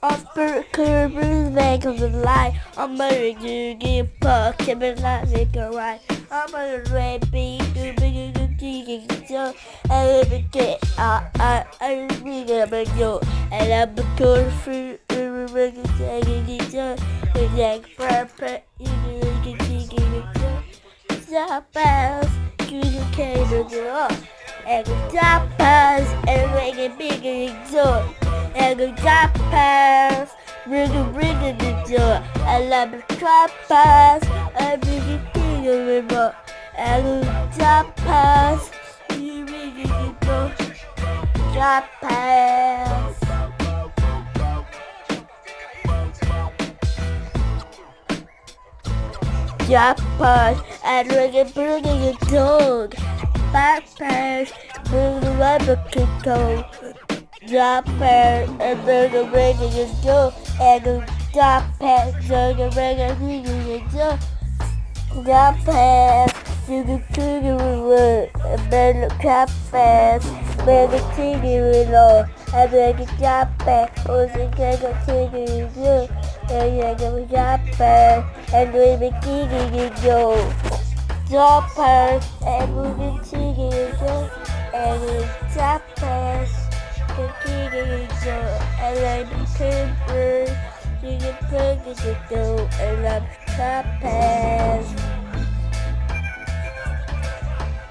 Upper curve back of the line. I'm gonna do the puck, I'm gonna make a right. I'm gonna red beat, do big so I will get I really gonna go and I'm going through the like purple, you the bells, you can do the and the tapas and make it bigger exhaust. And the tapas, bring it the door. I love the tapas, I bring it to the river. And the tapas, you bring it to the tapas. Tapas, and bring it the dog. Backpacks, bring the rubber kickle. Dropper, and burger breaking the door, and the drop pass, burger breaking the door. Drop pass, you can kick it with and then the crap pass, burger kick it with law, and then the drop pass, or the burger kick it with you, and then the drop pass, and then the kick it with you. Drop pass, and then the kick it with you, and the drop pass. The king is and like the paper, you can put it to do, and I'm top pass.